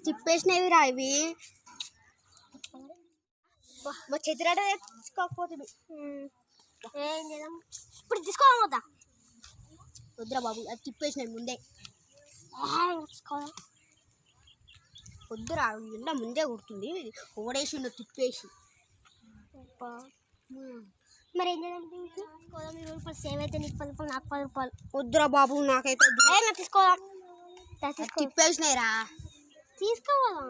తిప్పేసినవి రా ఇవి మా చేతిరాట తెచ్చుకోకపోతే ఏం చేద్దాం ఇప్పుడు తీసుకోవద్దా వద్దురా బాబు అది తిప్పేసినవి ముందే వద్దురా ఎండ ముందే కుడుతుంది ఓడేసిండు తిప్పేసి మరి ఏం చేద్దాం సేవ్ అయితే నీకు 10 రూపాయలు నాకు 10 రూపాయలు వద్దురా బాబు నాకైతే తీసుకోవాలి తిప్పేసినాయిరా తీసుకోవాలా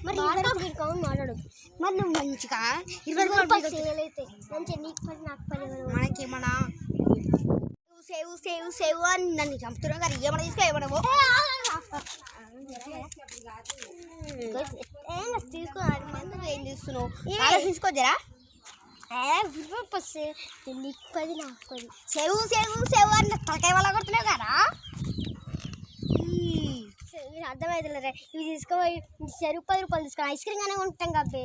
మరి మాట్లాడు మరి నువ్వు మంచిగా 20 రూపాయలు సేవ్ అయితే మంచిగా నీకు 10 నాకు 10 మనకేమన్నా సేవ్ సేవ్ సేవ్ అని నన్ను చంపుతున్నావు కదా ఏమన్నా తీసుకో ఏమన్నా తీసుకో ఏం చేస్తున్నావు తీసుకోవద్దురా నీకు 10 నాకు 10 సేవ్ సేవ్ సేవ్ అని తలకాయ వల్ల కొడుతున్నావు కదా అర్థమవుతుందిలే ఇవి తీసుకోవాలి 10 రూపాయలు తీసుకో ఐస్ క్రీమ్ గానే ఉంటాం కాబట్టి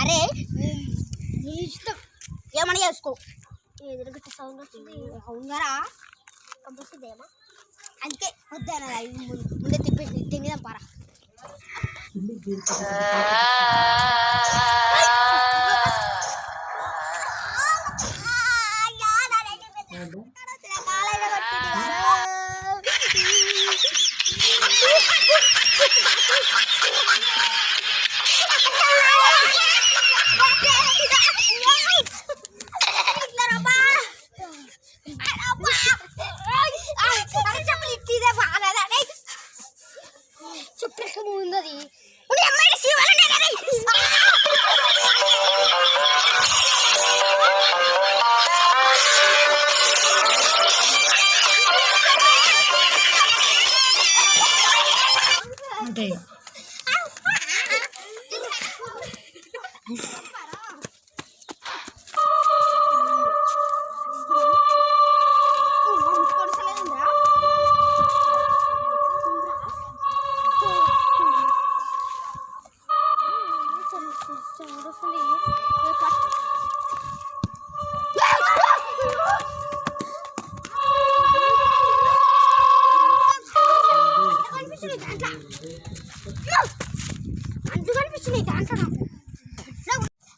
అరే నీ ఇష్టం ఏమని చేసుకో ఎదురుగట్ట సౌండ్ వస్తుంది అవునరా కంపల్సరీ ఏమా అంతే వద్దానా ముందే తిప్పేసి తింగిదాం పారా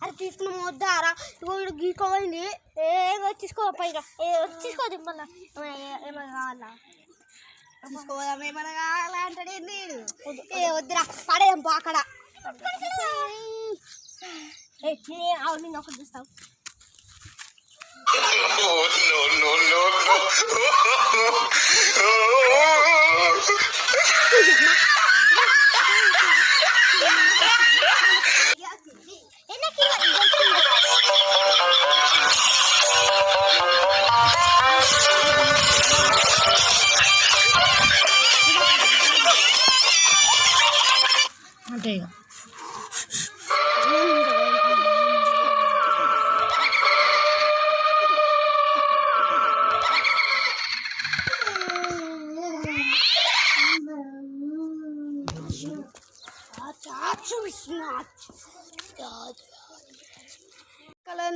అరే తీసుకున్న వద్దారా గీకోవాలి తీసుకో పైగా తీసుకోదు మళ్ళీ ఏమైనా కావాలా తీసుకోదాం ఏమైనా కావాలా అంటే వద్దురా పడేయం అక్కడ నేను ఒకటి చూస్తావు అంటే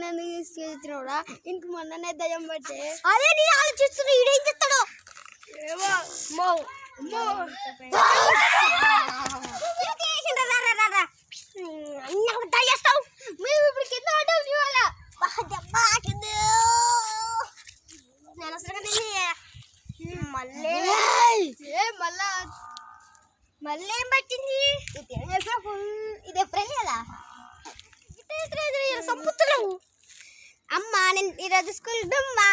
నన్ను తీసుకెళ్తున్నాడా ఇంక మొన్ననే దయ్యం పట్టే అదే నీ ఆలోచిస్తున్నా ఈడేం చెప్తాడు దయ్యేస్తావు మేము ఇప్పుడు కింద పడ్డావు నీ వల్ల నేను అసలు మళ్ళీ ఏం పట్టింది ఇది ఎప్పుడైనా కదా సంపుతున్నావు అమ్మా నేను ఈరోజు స్కూల్ డుమ్మా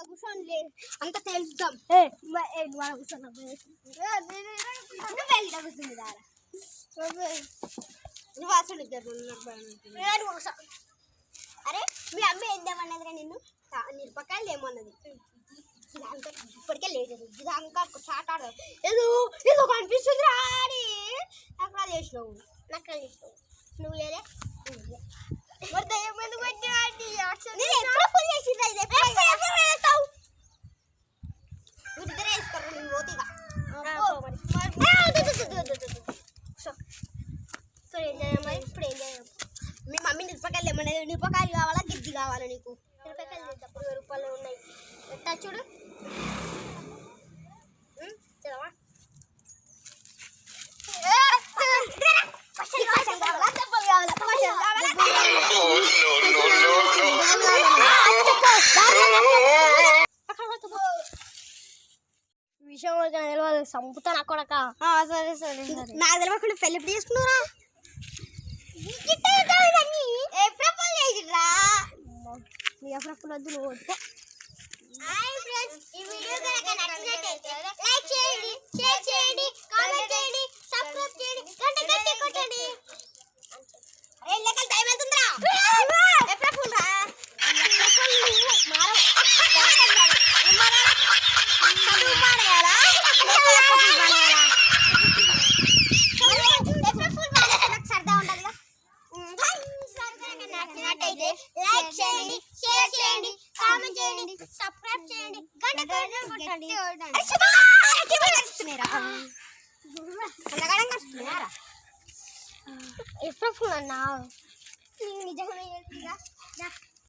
కూర్చోండి అంత తెలుస్తాం కూర్చోండి అరే మీ అమ్మ ఏం తెమ్మన్నదిరా నిన్ను మిరపకాయలు ఏమన్నది ఇప్పటికే లేదు ఇదాకా చాట్ ఆడదాం ఏదో ఏదో కనిపిస్తుంది రాడి అక్కడ చేసినావు నాకు చేసినావు నువ్వు లేదే మరి దయ్యం ఎందుకు పెట్టాడి నేను ఎక్కడ ఫుల్ చేసిరా ఇది ఎప్పుడు వేస్తావు నువ్వు ఇద్దరే వేసుకోరు నేను పోతీగా సో ఏం చేయాలి మరి ఇప్పుడు ఏం చేయాలి మీ మమ్మీ నిరపకాయలు ఏమన్నా నిరపకాయలు కావాలా గిద్ది కావాలా నీకు నిరపకాయలు చేసేటప్పుడు 10 రూపాయలు ఉన్నాయి ఎట్టా చూడు చదవా విషయం తెలియదు సంపుతా నా కొడక సరే సరే నాకు తెలియకుండా పెళ్ళి ఎప్పుడు చేసుకున్నారా ఎప్పుడు చేసిరా ఎప్పుడు వద్దు నువ్వు ఈ వీడియో కనుక నచ్చినట్లయితే లైక్ చేయండి షేర్ చేయండి కామెంట్ చేయండి సబ్స్క్రైబ్ చేయండి గంట గంట కొట్టండి ఏ లెక్కల టైం అవుతుందిరా ఎప్పుడు ఫుల్ రా లైక్ చేయండి షేర్ చేయండి కామెంట్ చేయండి సబ్స్క్రైబ్ చేయండి గంట గంట కొట్టండి ఎప్పుడు ఫోన్ అన్నా నిజంగా